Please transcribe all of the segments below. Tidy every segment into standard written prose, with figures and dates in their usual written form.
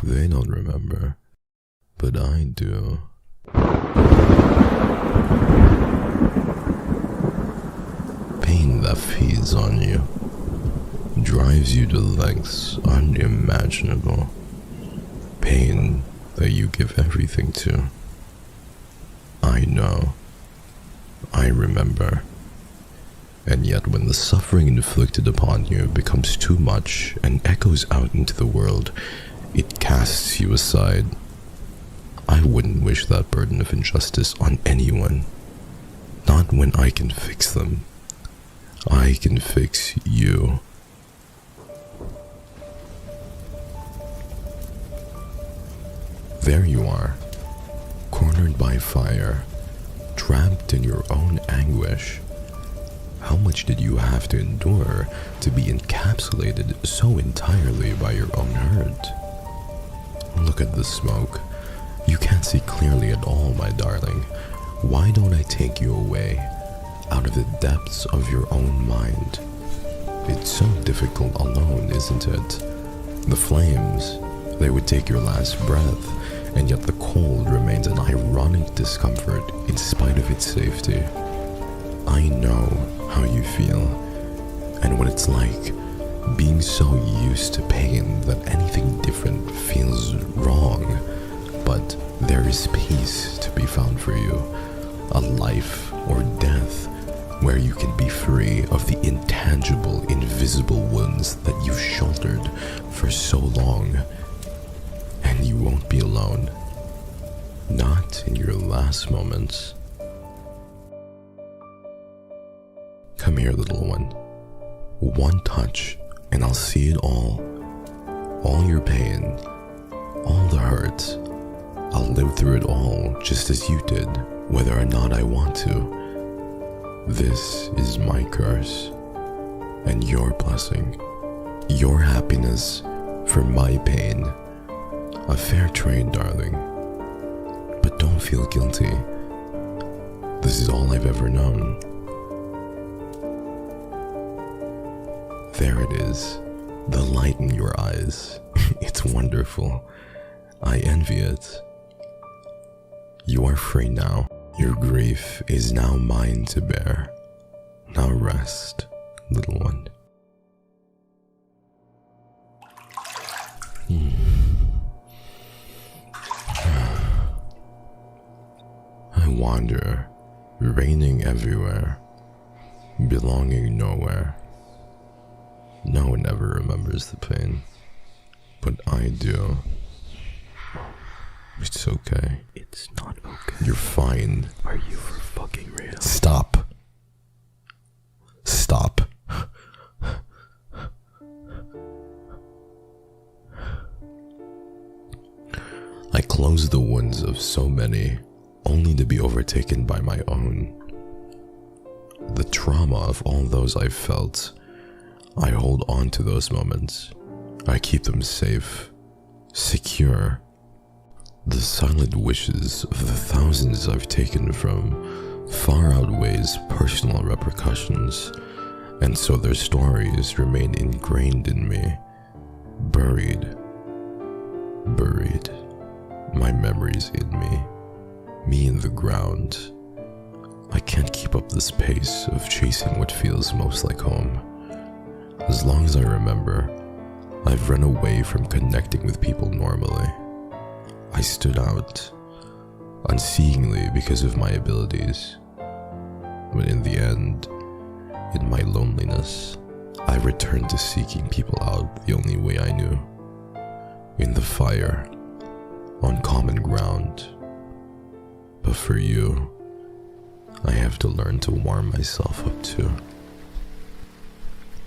They don't remember, but I do. Pain that feeds on you drives you to lengths unimaginable. Pain that you give everything to. I know. I remember. And yet when the suffering inflicted upon you becomes too much and echoes out into the world, it casts you aside. I wouldn't wish that burden of injustice on anyone. Not when I can fix them. I can fix you. There you are, cornered by fire, trapped in your own anguish. How much did you have to endure to be encapsulated so entirely by your own hurt? Look at the smoke. You can't see clearly at all, my darling. Why don't I take you away, out of the depths of your own mind? It's so difficult alone, isn't it? The flames, they would take your last breath, and yet the cold remains an ironic discomfort in spite of its safety. I know how you feel, and what it's like being so used to pain that anything different feels wrong. But there is peace to be found for you, a life or death where you can be free of the intangible, invisible wounds that you've shouldered for so long. And you won't be alone, not in your last moments. Come here, little one. One touch, and I'll see it all. All your pain, all the hurt. I'll live through it all just as you did, whether or not I want to. This is my curse, and your blessing, your happiness for my pain. A fair trade, darling. But don't feel guilty. This is all I've ever known. There it is, the light in your eyes. It's wonderful. I envy it. You are free now. Your grief is now mine to bear. Now rest, little one. I wander, reigning everywhere, belonging nowhere. No one ever remembers the pain, but I do. It's okay. It's not okay. You're fine. Are you for fucking real? Stop. Stop. I close the wounds of so many, only to be overtaken by my own. The trauma of all those I've felt, I hold on to those moments. I keep them safe, secure. The silent wishes of the thousands I've taken from far outweighs personal repercussions, and so their stories remain ingrained in me, buried. My memories in me in the ground. I can't keep up this pace of chasing what feels most like home. As long as I remember, I've run away from connecting with people normally. I stood out, unseeingly because of my abilities. But in the end, in my loneliness, I returned to seeking people out the only way I knew. In the fire, on common ground. But for you, I have to learn to warm myself up too.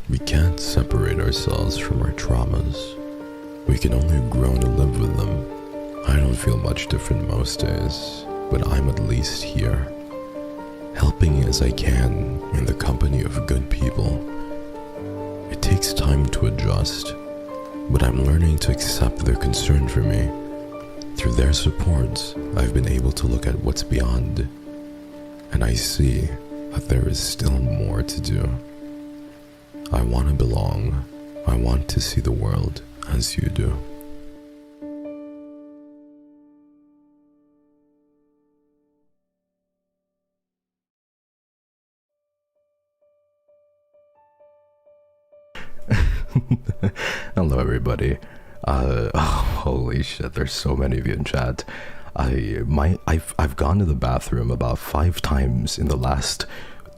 We can't separate ourselves from our traumas. We can only grow to live with them. I don't feel much different most days, but I'm at least here, helping as I can in the company of good people. It takes time to adjust, but I'm learning to accept their concern for me. Through their support, I've been able to look at what's beyond, and I see that there is still more to do. I want to belong. I want to see the world as you do. Hello, everybody. Holy shit! There's so many of you in chat. I've gone to the bathroom about 5 times in the last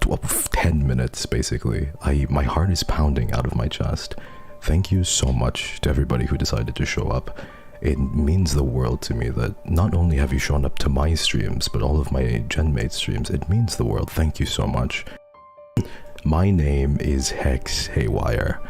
10 minutes, basically. My heart is pounding out of my chest. Thank you so much to everybody who decided to show up. It means the world to me that not only have you shown up to my streams, but all of my GenMate streams. It means the world. Thank you so much. My name is Hex Haywire.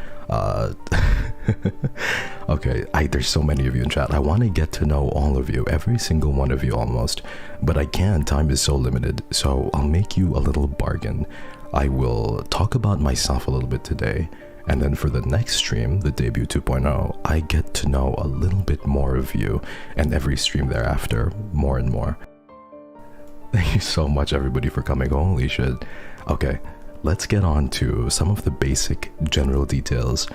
Okay, there's so many of you in chat. I want to get to know all of you, every single one of you almost, but I can't. Time is so limited, so I'll make you a little bargain. I will talk about myself a little bit today, and then for the next stream, the debut 2.0, I get to know a little bit more of you, and every stream thereafter, more and more. Thank you so much, everybody, for coming. Holy shit. Okay, let's get on to some of the basic general details,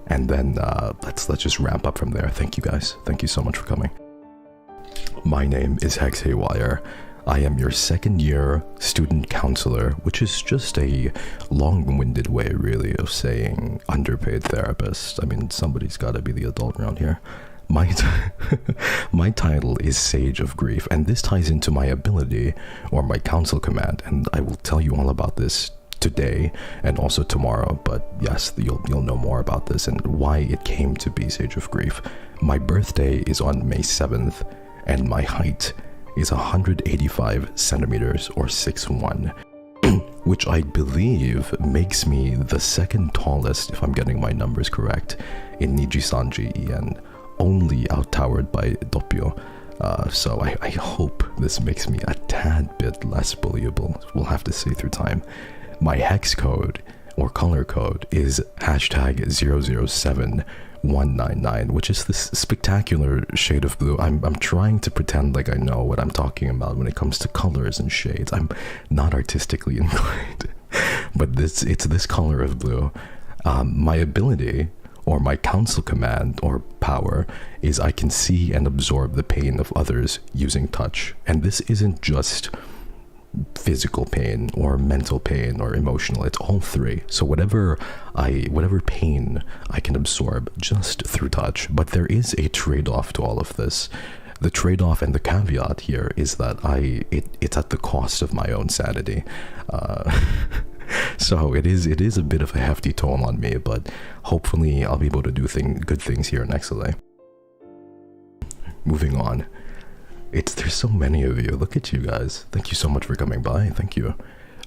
and then let's just ramp up from there. Thank you guys. Thank you so much for coming. My name is Hex Haywire. I am your second-year student counselor, which is just a long-winded way, really, of saying underpaid therapist. I mean, somebody's got to be the adult around here. My title is Sage of Grief, and this ties into my ability, or my counsel command, and I will tell you all about this today and also tomorrow, but yes, you'll know more about this and why it came to be Sage of Grief. My birthday is on May 7th, and my height is 185 centimeters or 6'1", which I believe makes me the second tallest, if I'm getting my numbers correct, in NIJISANJI, and only out-towered by Doppio. So I hope this makes me a tad bit less bullyable. We'll have to see through time. My hex code, or color code, is hashtag 007199, which is this spectacular shade of blue. I'm trying to pretend like I know what I'm talking about when it comes to colors and shades. I'm not artistically inclined, but it's this color of blue. My ability, or my counsel command, or power, is I can see and absorb the pain of others using touch. And this isn't just physical pain or mental pain or emotional, it's all three. So whatever pain I can absorb just through touch. But there is a trade-off to all of this. The trade-off and the caveat here is that it's at the cost of my own sanity. So it is a bit of a hefty toll on me, but hopefully I'll be able to do good things here in XLA. Moving on. There's so many of you. Look at you guys. Thank you so much for coming by. Thank you.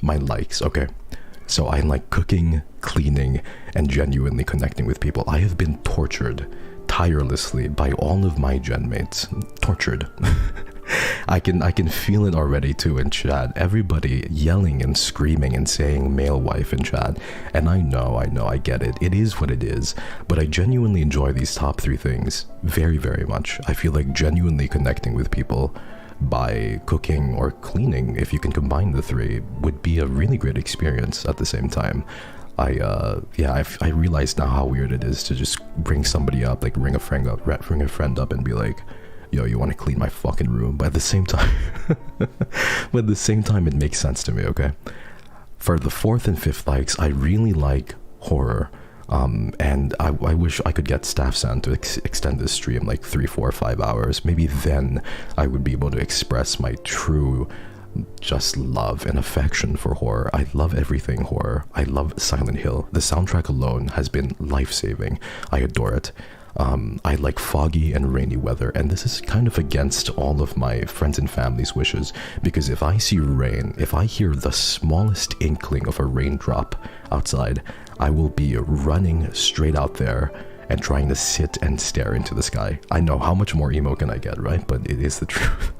My likes. Okay. So I like cooking, cleaning, and genuinely connecting with people. I have been tortured tirelessly by all of my genmates. Tortured. I can feel it already too in chat. Everybody yelling and screaming and saying male wife in chat. And I know, I get it. It is what it is. But I genuinely enjoy these top 3 things very, very much. I feel like genuinely connecting with people by cooking or cleaning, if you can combine the 3, would be a really great experience at the same time. I realize now how weird it is to just bring somebody up, like ring a friend up and be like, yo, you want to clean my fucking room? But at the same time, it makes sense to me, okay? For the 4th and 5th likes, I really like horror. And I wish I could get Staff Sand to extend this stream like 3, 4, 5 hours. Maybe then I would be able to express my true just love and affection for horror. I love everything horror. I love Silent Hill. The soundtrack alone has been life-saving. I adore it. I like foggy and rainy weather, and this is kind of against all of my friends and family's wishes, because if I see rain, if I hear the smallest inkling of a raindrop outside, I will be running straight out there and trying to sit and stare into the sky. I know, how much more emo can I get, right? But it is the truth.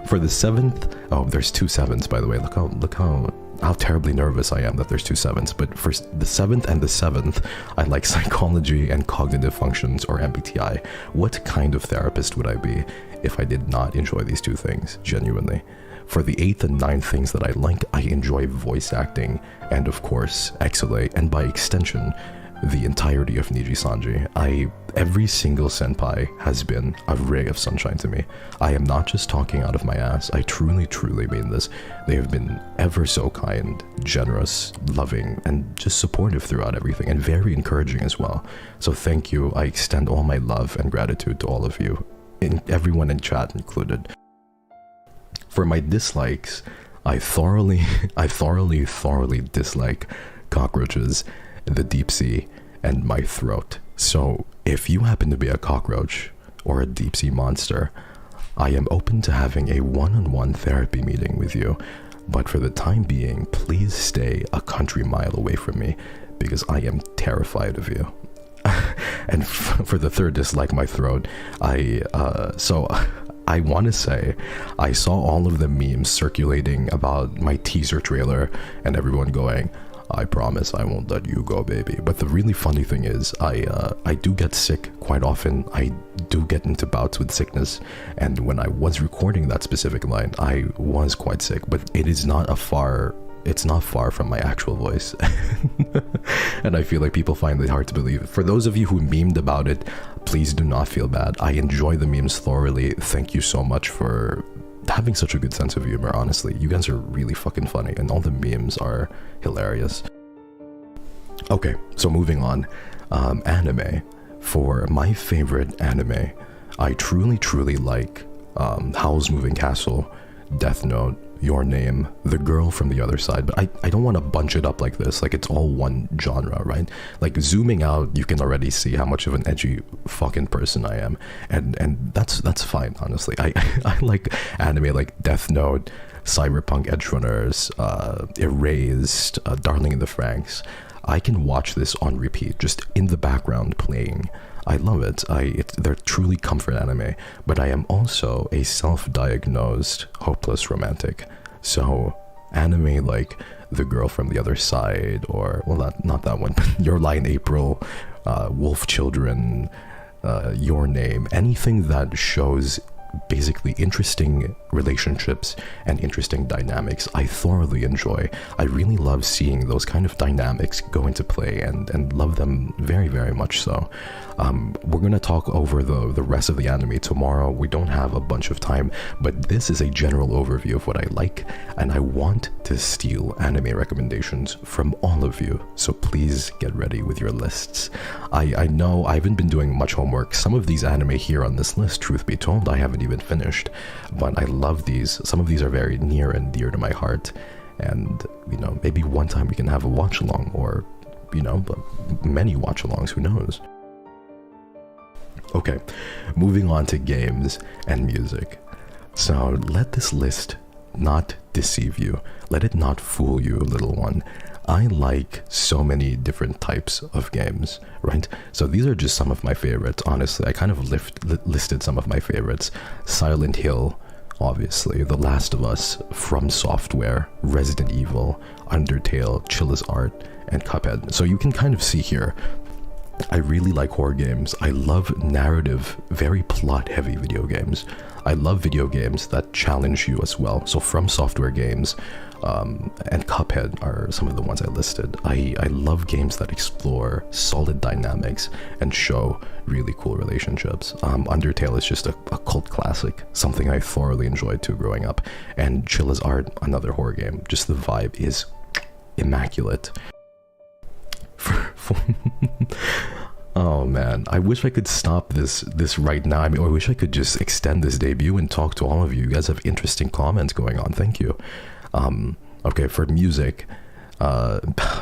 For the 7th, oh, there's 2 7s, by the way. Look how terribly nervous I am that there's 2 7s. But for the 7th and the 7th, I like psychology and cognitive functions, or MBTI. What kind of therapist would I be if I did not enjoy these 2 things, genuinely? For the 8th and 9th things that I like, I enjoy voice acting, and of course, XLA, and by extension, the entirety of NIJISANJI. Every single senpai has been a ray of sunshine to me. I am not just talking out of my ass. I truly, truly mean this. They have been ever so kind, generous, loving, and just supportive throughout everything, and very encouraging as well. So thank you. I extend all my love and gratitude to all of you, everyone in chat included. For my dislikes, I thoroughly dislike cockroaches, the deep sea, and my throat. So if you happen to be a cockroach or a deep sea monster, I am open to having a one-on-one therapy meeting with you, but for the time being, please stay a country mile away from me because I am terrified of you. And for the third dislike, my throat, I want to say I saw all of the memes circulating about my teaser trailer and everyone going, I promise I won't let you go, baby. But the really funny thing is I do get sick quite often. I do get into bouts with sickness, and when I was recording that specific line, I was quite sick, but it's not far from my actual voice. And I feel like people find it hard to believe. For those of you who memed about it, please do not feel bad. I enjoy the memes thoroughly. Thank you so much for having such a good sense of humor. Honestly, you guys are really fucking funny, and all the memes are hilarious. Okay, so moving on. Anime. For my favorite anime, I truly like Howl's Moving Castle, Death Note, Your Name, The Girl from the Other Side, but I don't want to bunch it up like this, like it's all one genre, right? Like zooming out, you can already see how much of an edgy fucking person I am, and that's fine, honestly. I like anime like Death Note, Cyberpunk Edgerunners, Erased, Darling in the Franxx. I can watch this on repeat, just in the background playing. I love it. They're truly comfort anime, but I am also a self-diagnosed hopeless romantic. So anime like The Girl from the Other Side, or, well, not that one, but Your Lie in April, Wolf Children, Your Name, anything that shows basically interesting relationships and interesting dynamics, I thoroughly enjoy. I really love seeing those kind of dynamics go into play, and love them very, very much so. We're gonna talk over the rest of the anime tomorrow. We don't have a bunch of time, but this is a general overview of what I like, and I want to steal anime recommendations from all of you, so please get ready with your lists. I know I haven't been doing much homework. Some of these anime here on this list, truth be told, I haven't even finished, but I love these. Some of these are very near and dear to my heart, and you know, maybe one time we can have a watch along, or you know, many watch alongs, who knows. Okay, moving on to games and music. So let this list not deceive you. Let it not fool you, little one. I like so many different types of games, right? So these are just some of my favorites, honestly. I kind of listed some of my favorites. Silent Hill, obviously, The Last of Us, From Software, Resident Evil, Undertale, Chilla's Art, and Cuphead. So you can kind of see here, I really like horror games. I love narrative, very plot-heavy video games. I love video games that challenge you as well. So From Software games and Cuphead are some of the ones I listed. I love games that explore solid dynamics and show really cool relationships. Undertale is just a cult classic, something I thoroughly enjoyed too growing up. And Chilla's Art, another horror game. Just the vibe is immaculate. Oh man, I wish I could stop this right now. I mean, I wish I could just extend this debut and talk to all of you. You guys have interesting comments going on. Thank you. Okay, for music,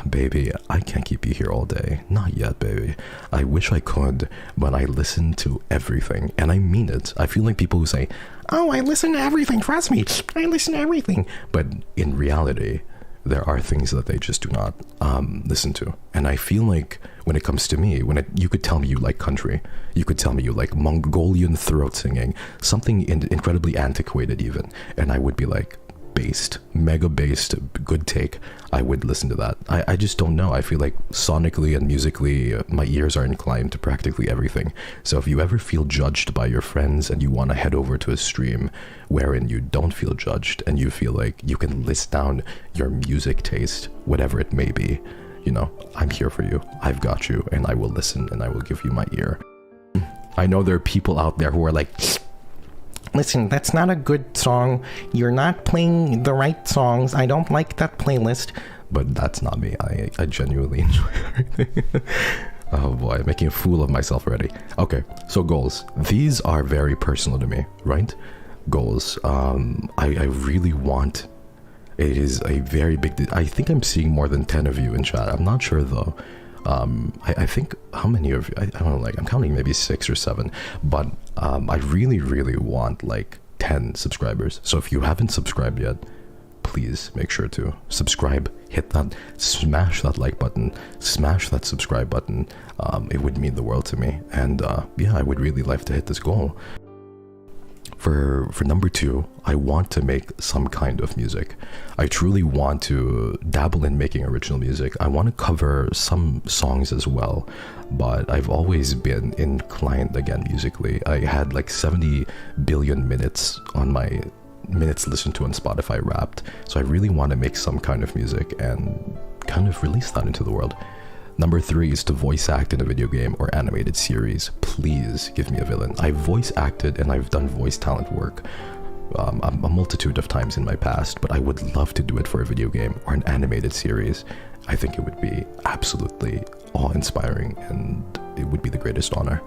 baby, I can't keep you here all day. Not yet, baby. I wish I could, but I listen to everything, and I mean it. I feel like people who say, "Oh, I listen to everything. Trust me, I listen to everything," but in reality, there are things that they just do not listen to. And I feel like when it comes to me, you could tell me you like country, you could tell me you like Mongolian throat singing, something incredibly antiquated even, and I would be like, mega based, good take, I would listen to that. I just don't know. I feel like sonically and musically, my ears are inclined to practically everything. So if you ever feel judged by your friends and you want to head over to a stream wherein you don't feel judged and you feel like you can list down your music taste, whatever it may be, you know, I'm here for you. I've got you, and I will listen, and I will give you my ear. I know there are people out there who are like, listen, that's not a good song. You're not playing the right songs. I don't like that playlist. But that's not me. I genuinely enjoy everything. Oh boy, making a fool of myself already. Okay, so goals. These are very personal to me, right? Goals. I really want... It is a very big... I think I'm seeing more than 10 of you in chat. I'm not sure though. I think... How many of you? I don't know, like, I'm counting maybe 6 or 7. But I really, really want like 10 subscribers. So if you haven't subscribed yet, please make sure to subscribe, hit that, smash that like button, smash that subscribe button. It would mean the world to me. And yeah, I would really like to hit this goal. For number 2, I want to make some kind of music. I truly want to dabble in making original music. I want to cover some songs as well, but I've always been inclined again musically. I had like 70 billion minutes on my minutes listened to on Spotify Wrapped, so I really want to make some kind of music and kind of release that into the world. Number 3 is to voice act in a video game or animated series. Please give me a villain. I've voice acted and I've done voice talent work a multitude of times in my past, but I would love to do it for a video game or an animated series. I think it would be absolutely awe-inspiring and it would be the greatest honor.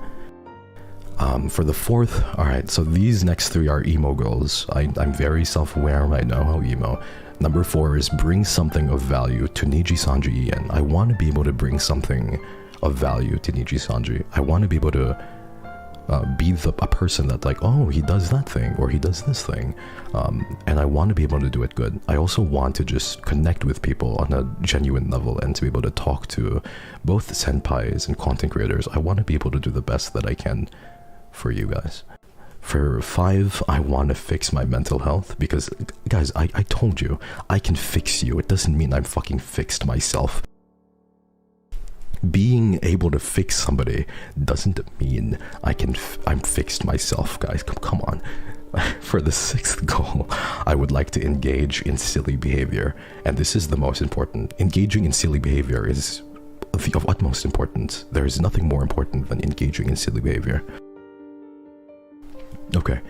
For the 4th, alright, so these next 3 are emo goals. I'm very self-aware, I know how emo. Number 4 is bring something of value to NIJISANJI EN. I want to be able to bring something of value to NIJISANJI. I want to be able to be a person that like, oh, he does that thing or he does this thing. And I want to be able to do it good. I also want to just connect with people on a genuine level and to be able to talk to both senpais and content creators. I want to be able to do the best that I can for you guys. For 5, I want to fix my mental health because, guys, I told you, I can fix you. It doesn't mean I'm fucking fixed myself. Being able to fix somebody doesn't mean I'm fixed myself, guys. Come on. For the 6th goal, I would like to engage in silly behavior, and this is the most important. Engaging in silly behavior is of utmost importance. There is nothing more important than engaging in silly behavior. Okay,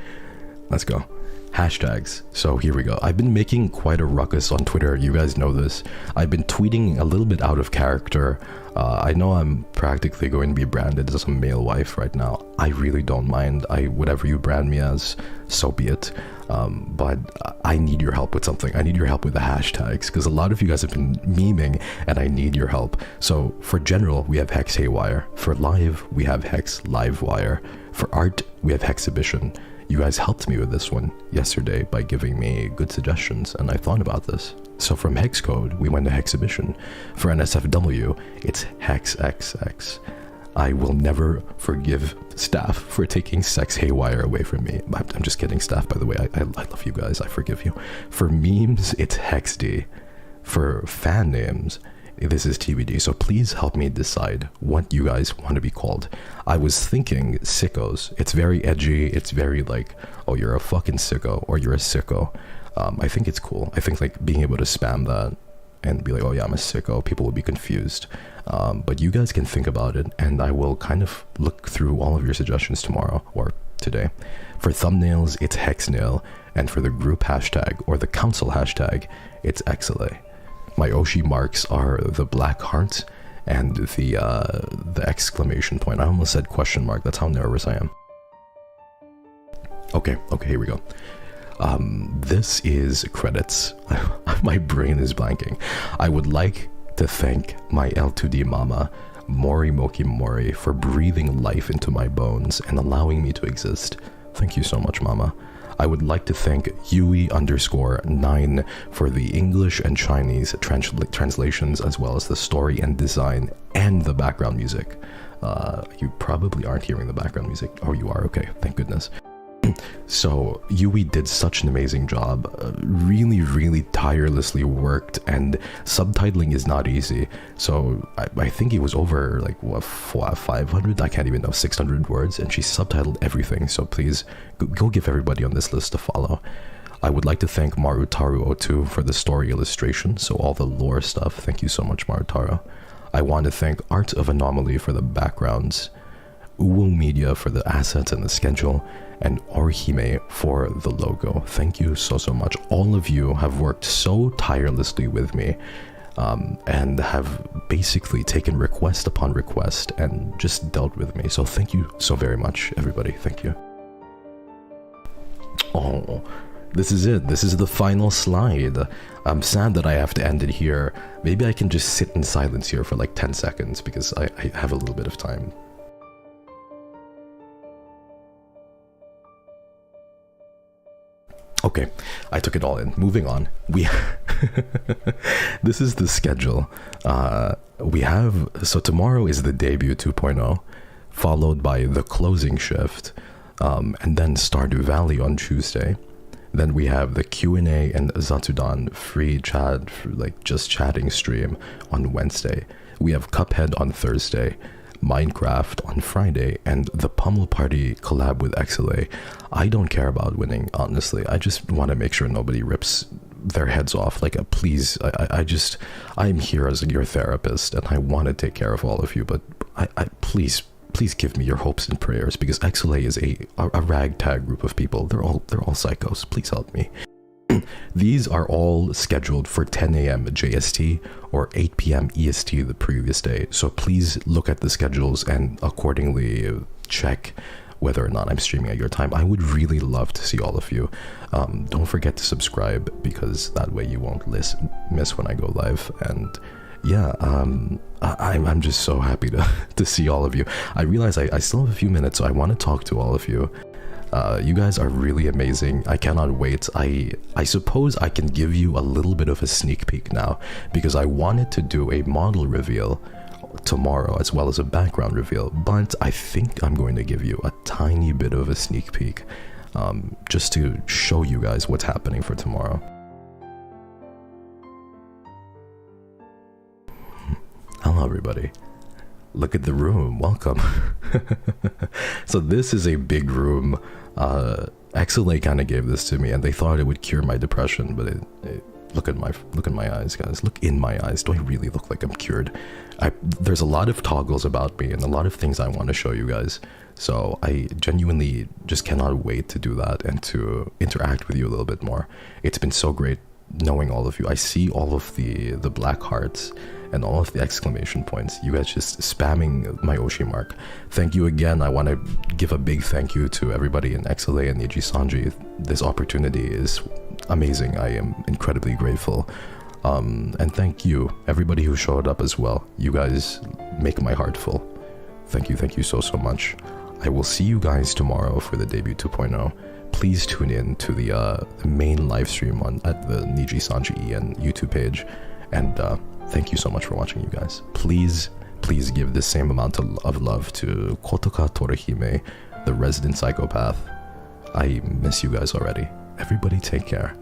let's go. Hashtags. So here we go. I've been making quite a ruckus on Twitter. You guys know this. I've been tweeting a little bit out of character. I know I'm practically going to be branded as a male wife right now. I really don't mind. Whatever you brand me as, so be it. But I need your help with something. I need your help with the hashtags because a lot of you guys have been memeing and I need your help. So for general, we have Hex Haywire. For live, we have HexLivewire. For art, we have Hexhibition. You guys helped me with this one yesterday by giving me good suggestions, and I thought about this. So from Hex Code, we went to Hexhibition. For NSFW, it's HexXX. I will never forgive staff for taking Hex Haywire away from me. I'm just kidding, staff, by the way. I love you guys. I forgive you. For memes, it's HexD. For fan names, this is TBD, so please help me decide what you guys want to be called. I was thinking sickos. It's very edgy. It's very like, oh, you're a fucking sicko or you're a sicko. I think it's cool. I think like being able to spam that and be like, oh yeah, I'm a sicko, people will be confused. But you guys can think about it and I will kind of look through all of your suggestions tomorrow or today. For thumbnails, it's HexNail, and for the group hashtag or the council hashtag, it's XLA. My Oshi marks are the black heart and the exclamation point. I almost said question mark. That's how nervous I am. Okay, here we go. This is credits. My brain is blanking. I would like to thank my L2D mama, Mori Moki Mori, for breathing life into my bones and allowing me to exist. Thank you so much, mama. I would like to thank Yui_9 for the English and Chinese translations, as well as the story and design and the background music. You probably aren't hearing the background music. Oh, you are? Okay, thank goodness. So Yui did such an amazing job, really tirelessly worked, and subtitling is not easy. So I think it was over like what, 500, I can't even know, 600 words, and she subtitled everything. So please go give everybody on this list a follow. I would like to thank Marutaru02 for the story illustration, so all the lore stuff. Thank you so much, Marutaru. I want to thank Art of Anomaly for the backgrounds, Uwu Media for the assets and the schedule, and Orihime for the logo. Thank you so much. All of you have worked so tirelessly with me, and have basically taken request upon request and just dealt with me. So thank you so very much, everybody. Thank you. Oh, this is it. This is the final slide. I'm sad that I have to end it here. Maybe I can just sit in silence here for like 10 seconds because I have a little bit of time. Okay, I took it all in. Moving on. This is the schedule. So tomorrow is the debut 2.0, followed by the closing shift, and then Stardew Valley on Tuesday. Then we have the Q&A and Zatsudan free chat, like just chatting stream on Wednesday. We have Cuphead on Thursday, Minecraft on Friday, and the Pummel Party collab with XLA. I don't care about winning, honestly. I just want to make sure nobody rips their heads off. Like, please, I'm here as your therapist, and I want to take care of all of you, but please give me your hopes and prayers, because XLA is a ragtag group of people. They're all psychos. Please help me. These are all scheduled for 10 a.m. JST or 8 p.m. EST the previous day, so please look at the schedules and accordingly check whether or not I'm streaming at your time. I would really love to see all of you. Don't forget to subscribe, because that way you won't miss when I go live. And yeah, I'm just so happy to see all of you. I realize I still have a few minutes, so I want to talk to all of you. You guys are really amazing. I cannot wait. I suppose I can give you a little bit of a sneak peek now, because I wanted to do a model reveal tomorrow as well as a background reveal, but I think I'm going to give you a tiny bit of a sneak peek, just to show you guys what's happening for tomorrow. Hello everybody. Look at the room. Welcome. So this is a big room. XLA kind of gave this to me, and they thought it would cure my depression, but look at my eyes, guys. Look in my eyes. Do I really look like I'm cured? There's a lot of toggles about me and a lot of things I want to show you guys. So I genuinely just cannot wait to do that and to interact with you a little bit more. It's been so great knowing all of you. I see all of the black hearts and all of the exclamation points. You guys just spamming my Oshi mark. Thank you again. I want to give a big thank you to everybody in XLA and NIJISANJI. This opportunity is amazing. I am incredibly grateful. And thank you, everybody who showed up as well. You guys make my heart full. Thank you so much. I will see you guys tomorrow for the debut 2.0. Please tune in to the main live stream at the NIJISANJI EN YouTube page. And thank you so much for watching, you guys. Please give the same amount of love to Kotoka Torihime, the resident psychopath. I miss you guys already. Everybody take care.